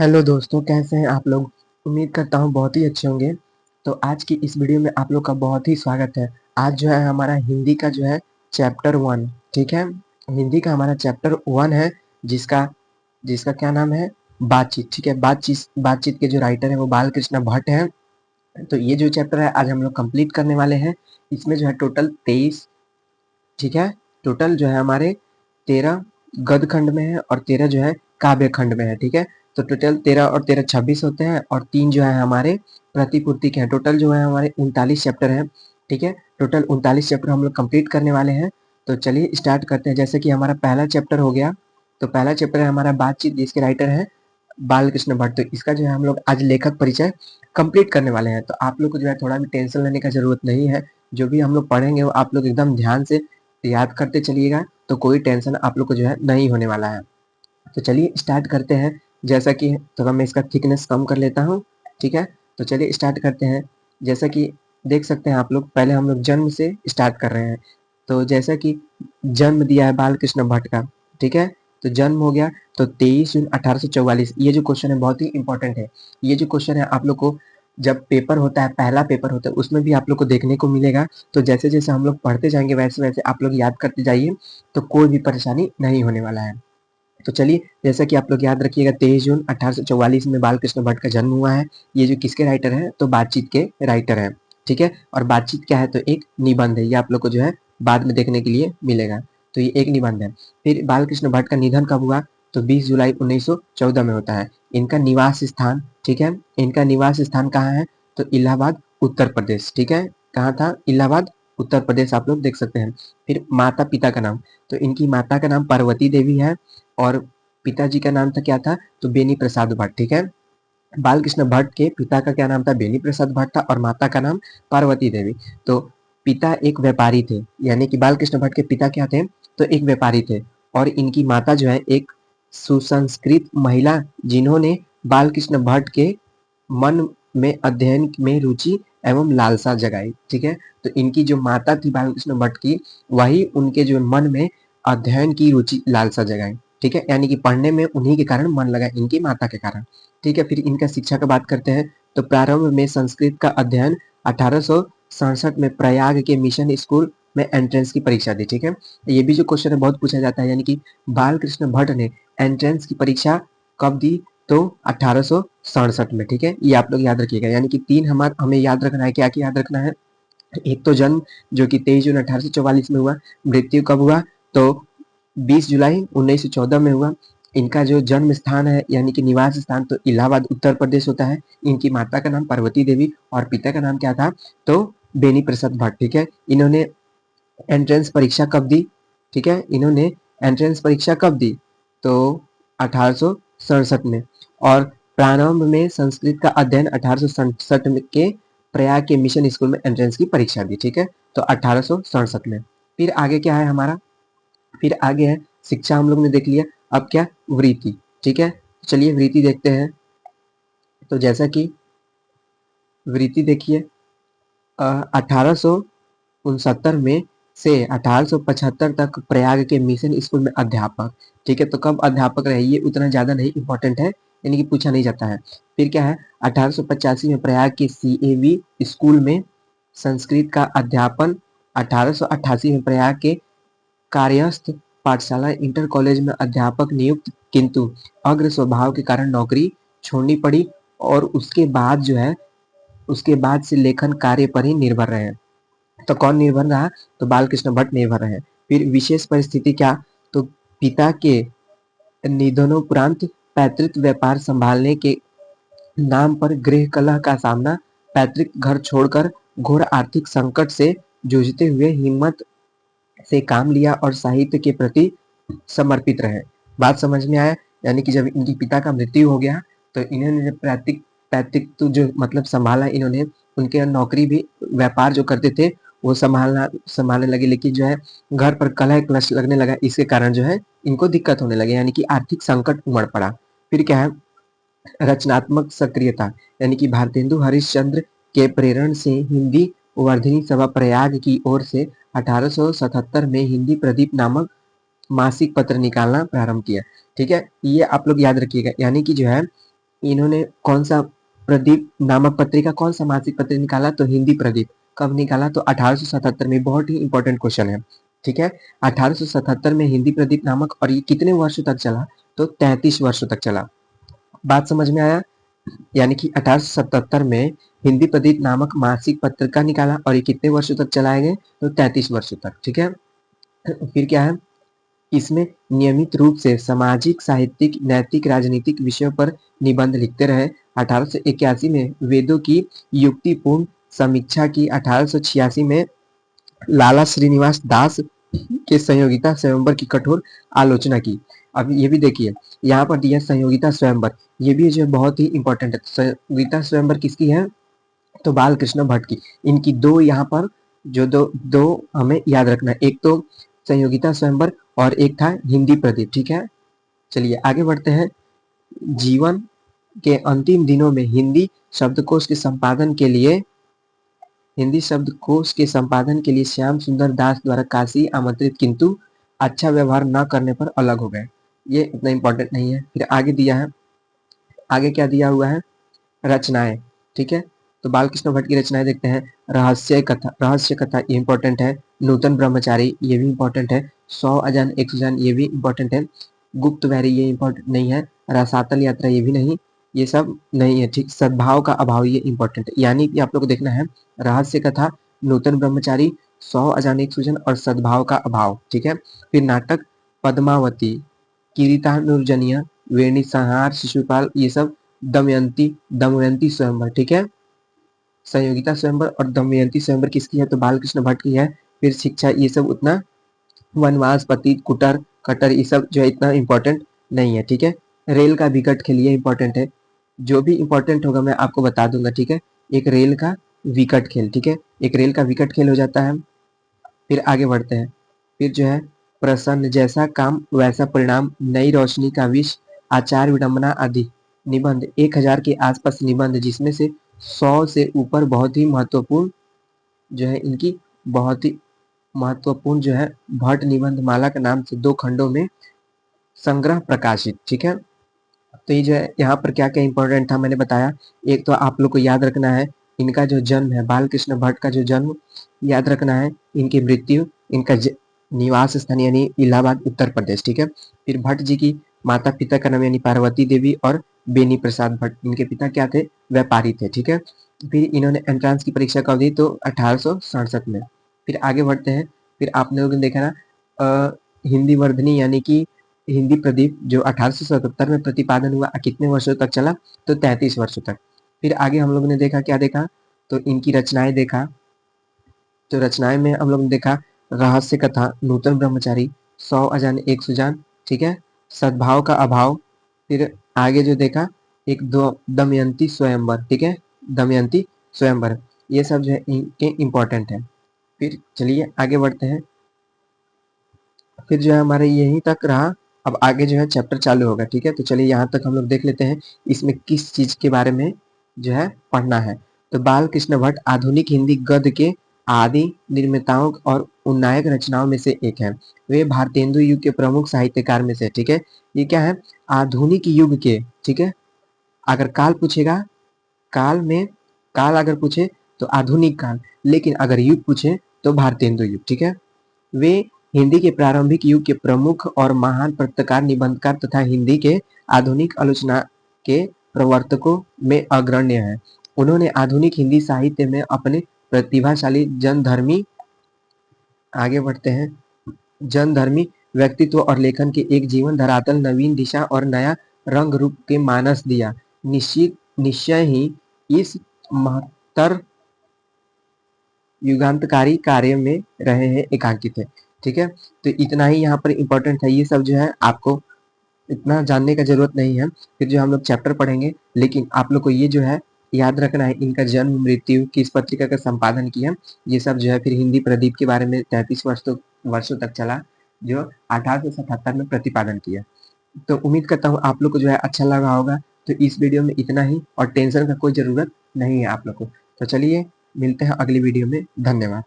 Hello दोस्तों, कैसे हैं आप लोग। उम्मीद करता हूँ बहुत ही अच्छे होंगे। तो आज की इस वीडियो में आप लोग का बहुत ही स्वागत है। आज जो है हमारा हिंदी का जो है चैप्टर 1। ठीक है, हिंदी का हमारा चैप्टर 1 है, जिसका जिसका क्या नाम है, बातचीत। ठीक है, बातचीत बातचीत के जो राइटर है वो बाल कृष्ण भट्ट हैं। तो ये जो चैप्टर है आज हम लोग कंप्लीट करने वाले हैं। इसमें जो है टोटल 23, ठीक है, टोटल जो है हमारे 13 गद्य खंड में है और 13 जो है काव्य खंड में है। ठीक है, तो टोटल 13 और 13 26 होते हैं और 3 जो है हमारे प्रतिपूर्ति के हैं। टोटल जो है हमारे 39 चैप्टर हैं। ठीक है, टोटल 39 चैप्टर हम लोग कंप्लीट करने वाले हैं। तो चलिए स्टार्ट करते हैं। जैसे कि हमारा पहला चैप्टर हो गया, तो पहला चैप्टर है हमारा बातचीत, जिसके राइटर है बाल कृष्ण भट्ट। तो इसका जो है हम लोग आज लेखक परिचय कंप्लीट करने वाले हैं। तो आप लोग को जो है थोड़ा भी टेंशन लेने का जरूरत नहीं है। जो भी हम लोग पढ़ेंगे वो आप लोग एकदम ध्यान से याद करते चलिएगा, तो कोई टेंशन आप लोग को जो है नहीं होने वाला है। तो चलिए स्टार्ट करते हैं। जैसा कि थोड़ा मैं इसका थिकनेस कम कर लेता हूँ। ठीक है, तो चलिए स्टार्ट करते हैं। जैसा कि देख सकते हैं आप लोग, पहले हम लोग जन्म से स्टार्ट कर रहे हैं। तो जैसा कि जन्म दिया है बाल कृष्ण भट्ट का, ठीक है, तो जन्म हो गया तो 23 जून 1844। ये जो क्वेश्चन है बहुत ही इंपॉर्टेंट है। ये जो क्वेश्चन है आप लोग को जब पेपर होता है, पहला पेपर होता है, उसमें भी आप लोग को देखने को मिलेगा। तो जैसे जैसे हम लोग पढ़ते जाएंगे वैसे वैसे आप लोग याद करते जाइए, तो कोई भी परेशानी नहीं होने वाला है। तो चलिए, जैसा कि आप लोग याद रखिएगा, 23 जून 1844 में बाल कृष्ण भट्ट का जन्म हुआ है। ये जो किसके राइटर है, तो बातचीत के राइटर है। ठीक है, और बातचीत क्या है, तो एक निबंध है। ये आप लोग को जो है बाद में देखने के लिए मिलेगा। तो ये एक निबंध है। फिर बाल कृष्ण भट्ट का निधन कब हुआ, तो 20 जुलाई 1914 में होता है। इनका निवास स्थान, ठीक है, इनका निवास स्थान कहाँ है, तो इलाहाबाद उत्तर प्रदेश। ठीक है, कहाँ था, इलाहाबाद उत्तर प्रदेश, आप लोग देख सकते हैं। फिर माता पिता का नाम, तो इनकी माता का नाम पार्वती देवी है और पिताजी का नाम था क्या था, तो बेनी प्रसाद भट्ट। ठीक है, बालकृष्ण भट्ट के पिता का क्या नाम था, बेनी प्रसाद भट्ट था, और माता का नाम पार्वती देवी। तो पिता एक व्यापारी थे, यानी कि बालकृष्ण भट्ट के पिता क्या थे, तो एक व्यापारी थे। और इनकी माता जो है एक सुसंस्कृत महिला, जिन्होंने बालकृष्ण भट्ट के मन में अध्ययन में रुचि एवं लालसा जगाई। ठीक है, तो इनकी जो माता थी बालकृष्ण भट्ट की, वही उनके जो मन में अध्ययन की रुचि लालसा जगाई। ठीक है, यानी कि पढ़ने में उन्हीं के कारण मन लगा, इनकी माता के कारण। ठीक है, फिर इनका शिक्षा का बात करते हैं। तो प्रारंभ में संस्कृत का अध्ययन 1867 में प्रयाग के मिशन स्कूल में एंट्रेंस की परीक्षा दी। ठीक है, ये भी जो क्वेश्चन है बहुत पूछा जाता है, यानी कि बाल कृष्ण भट्ट ने एंट्रेंस की परीक्षा कब दी, तो 1867 में। ठीक है, ये आप लोग याद रखिएगा। यानी कि तीन हमें याद रखना है। क्या क्या याद रखना है, एक तो जन्म जो कि 23 जून 1844 में हुआ। मृत्यु कब हुआ, तो 20 जुलाई 1914 में हुआ। इनका जो जन्म स्थान है यानी कि निवास स्थान, तो इलाहाबाद उत्तर प्रदेश होता है। इनकी माता का नाम पार्वती देवी और पिता का नाम क्या था, तो बेनी प्रसाद भट्ट। ठीक है, इन्होंने एंट्रेंस परीक्षा कब दी, ठीक है, इन्होंने एंट्रेंस परीक्षा कब दी, तो 1867 में। और प्रारंभ में संस्कृत का अध्ययन 1867 के प्रयाग के मिशन स्कूल में एंट्रेंस की परीक्षा दी। ठीक है, तो 1867 में। फिर आगे क्या है हमारा, फिर आगे है शिक्षा, हम लोग ने देख लिया। अब क्या, वृत्ति। ठीक है, चलिए वृत्ति देखते हैं। तो जैसा कि वृत्ति देखिए, 1869 में से 1875 तक प्रयाग के मिशन स्कूल में अध्यापक। ठीक है, तो कब अध्यापक रहे ये उतना ज्यादा नहीं इंपॉर्टेंट है, यानी कि पूछा नहीं जाता है। फिर क्या है, 1885 में प्रयाग के CAV स्कूल में संस्कृत का अध्यापन। 1888 में प्रयाग के कार्यस्थ पाठशाला इंटर कॉलेज में अध्यापक नियुक्त, किंतु अग्र स्वभाव के कारण नौकरी छोड़नी पड़ी। और उसके बाद जो है, उसके बाद से लेखन कार्य पर ही निर्भर रहे। तो कौन निर्भर रहा, तो बालकृष्ण भट्ट निर्भर रहे। फिर विशेष परिस्थिति क्या, तो पिता के निधनोपरांत पैतृक व्यापार संभालने के नाम पर गृह कलह का सामना, पैतृक घर छोड़कर घोर आर्थिक संकट से जूझते हुए हिम्मत से काम लिया और साहित्य के प्रति समर्पित रहे। बात समझ में आया, यानी कि जब इनकी पिता का मृत्यु हो गया तो इन्होंने जब पैतृक पैतृक तो जो मतलब संभाला इन्होंने, उनके नौकरी भी, व्यापार जो करते थे वो संभालने लगे, लेकिन जो है घर पर कलह क्लेश लगने लगा, इसके कारण जो है इनको दिक्कत होने लगे, यानी कि आर्थिक संकट उमड़ पड़ा। फिर क्या है, रचनात्मक सक्रियता, यानी कि भारतेंदु हरिश्चंद्र के प्रेरण से हिंदी वर्धिनी सभा प्रयाग की ओर से 1877 में हिंदी प्रदीप नामक मासिक पत्र निकालना प्रारंभ किया। ठीक है, ये आप लोग याद रखिएगा। यानी कि जो है इन्होंने कौन सा प्रदीप नामक पत्रिका, कौन सा मासिक पत्र निकाला? तो हिंदी प्रदीप। कब निकाला? तो 1877 में। बहुत ही इंपॉर्टेंट क्वेश्चन है, ठीक है। 1877 में हिंदी प्रदीप नामक, और ये कितने वर्षों तक चला? तो 33 वर्षों तक चला। बात समझ में आया? यानी कि 1877 में हिंदी प्रदीप नामक मासिक पत्रिका निकाला, और ये कितने वर्षों तक चलाएंगे? तो 33 वर्षों तक, ठीक है। फिर क्या है, इसमें नियमित रूप से सामाजिक, साहित्यिक, नैतिक, राजनीतिक विषयों पर निबंध लिखते रहे। 1881 में वेदों की युक्तिपूर्ण समीक्षा की। 1886 में लाला श्रीनिवास दास के संयोगिता स्वयंवर की कठोर आलोचना की। अब ये भी देखिए, यहाँ पर दिया संयोगिता स्वयंवर, ये भी जो बहुत ही इंपॉर्टेंट है। संयोगिता स्वयंवर किसकी है? तो बाल कृष्ण भट्ट की। इनकी दो यहाँ पर जो दो दो हमें याद रखना है, एक तो संयोगिता स्वयंवर और एक था हिंदी प्रदीप, ठीक है। चलिए आगे बढ़ते हैं। जीवन के अंतिम दिनों में हिंदी शब्दकोश के संपादन के लिए श्याम सुंदर दास द्वारा काशी आमंत्रित, किंतु अच्छा व्यवहार न करने पर अलग हो गए। ये इतना इंपॉर्टेंट नहीं है। फिर आगे दिया है, आगे क्या दिया हुआ है? रचनाएं, ठीक है। तो बालकृष्ण भट्ट की रचनाएं देखते हैं। रहस्य कथा ये इंपॉर्टेंट है। नूतन ब्रह्मचारी ये भी इंपॉर्टेंट है। 100 अजान 100 जान ये भी इंपॉर्टेंट है। गुप्त वैरी ये इंपॉर्टेंट नहीं है। रसातल यात्रा ये भी नहीं, ये सब नहीं है, ठीक। सद्भाव का अभाव ये इंपॉर्टेंट है। यानी कि आप लोग को देखना है रहस्य कथा, नूतन ब्रह्मचारी, 100 अजान 100 जान और सद्भाव का अभाव, ठीक है। फिर नाटक पद्मावती, किरीटानुर्जनिया, वेणी संहार, शिशुपाल, ये सब दमयंती स्वयंवर, ठीक है। संयोगिता स्वयंवर और दमयंती स्वयंवर किसकी है? तो बालकृष्ण भट्ट की है। फिर शिक्षा, ये सब उतना, वनवास, पतित, कुटर, कटर, ये सब जो है इतना इंपॉर्टेंट नहीं है, ठीक है। रेल का विकट खेल ये इंपॉर्टेंट है। जो भी इंपॉर्टेंट होगा मैं आपको बता दूंगा, ठीक है। एक रेल का विकट खेल, ठीक है, एक रेल का विकट खेल हो जाता है। फिर आगे बढ़ते हैं। फिर जो है प्रसन्न, जैसा काम वैसा परिणाम, नई रोशनी का विष, आचार विडंबना आदि निबंध, 1000 के आसपास निबंध, जिसमें से 100 से ऊपर बहुत ही महत्वपूर्ण जो है इनकी, बहुत ही महत्वपूर्ण जो है भट्ट निबंध माला के नाम से 2 खंडों में संग्रह प्रकाशित, ठीक है। तो ये जो है यहाँ पर क्या क्या इंपॉर्टेंट था मैंने बताया। एक तो आप लोग को याद रखना है इनका जो जन्म है, बालकृष्ण भट्ट का जो जन्म याद रखना है, इनकी मृत्यु, इनका निवास स्थान यानी इलाहाबाद उत्तर प्रदेश, ठीक है। फिर भट्ट जी की माता पिता का नाम यानी पार्वती देवी और बेनी प्रसाद भट्ट, इनके पिता क्या थे? व्यापारी थे, ठीक है। फिर इन्होंने एंट्रांस की परीक्षा कब दी? तो 1867 में। फिर आगे बढ़ते हैं। फिर आप लोगों ने देखा ना हिंदी वर्धनी यानी कि हिंदी प्रदीप जो 1877 में प्रतिपादन हुआ, कितने वर्षों तक चला? तो 33 वर्षों तक। फिर आगे हम लोगों ने देखा, क्या देखा? तो इनकी रचनाएं देखा। तो रचनाएं में हम लोग ने देखा रहस्य कथा, नूतन ब्रह्मचारी, 100 अजान 100 जान, ठीक है, सद्भाव का अभाव। फिर आगे जो देखा एक दो दमयंती स्वयंवर, ठीक है, दमयंती स्वयंवर, ये सब जो है इनके इंपॉर्टेंट है। फिर चलिए आगे बढ़ते हैं। फिर जो है हमारे यहीं तक रहा, अब आगे जो है चैप्टर चालू होगा, ठीक है। तो चलिए यहाँ तक हम लोग देख लेते हैं इसमें किस चीज के बारे में जो है पढ़ना है। तो बाल कृष्ण भट्ट आधुनिक हिंदी गद्य के आदि निर्माताओं और उन्नायक रचनाओं में से एक है। वे भारतेंदु युग के प्रमुख साहित्यकार में से, ठीक है। ये क्या है? आधुनिक युग के, ठीक है। अगर काल पूछेगा, काल में काल अगर पूछे तो आधुनिक काल, लेकिन अगर युग पूछे तो भारतेंदु युग, ठीक है। वे हिंदी के प्रारंभिक युग के प्रमुख और महान पत्रकार, निबंधकार तथा हिंदी के आधुनिक आलोचना के प्रवर्तकों में अग्रण्य हैं। उन्होंने आधुनिक हिंदी साहित्य में अपने प्रतिभाशाली जनधर्मी, आगे बढ़ते हैं, जनधर्मी व्यक्तित्व और लेखन के एक जीवन धरातल, नवीन दिशा और नया रंग रूप के मानस दिया। निश्चय ही इस महत्तर युगांतकारी कार्य में रहे हैं, एकांकित है, ठीक है। तो इतना ही यहाँ पर इंपॉर्टेंट है। ये सब जो है आपको इतना जानने का जरूरत नहीं है। फिर जो हम लोग चैप्टर पढ़ेंगे, लेकिन आप लोग को ये जो है याद रखना है इनका जन्म, मृत्यु, किस पत्रिका का संपादन किया, ये सब जो है। फिर हिंदी प्रदीप के बारे में 33 वर्षों तक चला, जो 1877 में प्रतिपादन किया। तो उम्मीद करता हूँ आप लोग को जो है अच्छा लगा होगा। तो इस वीडियो में इतना ही, और टेंशन का कोई जरूरत नहीं है आप लोग को। तो चलिए मिलते हैं अगली वीडियो में। धन्यवाद।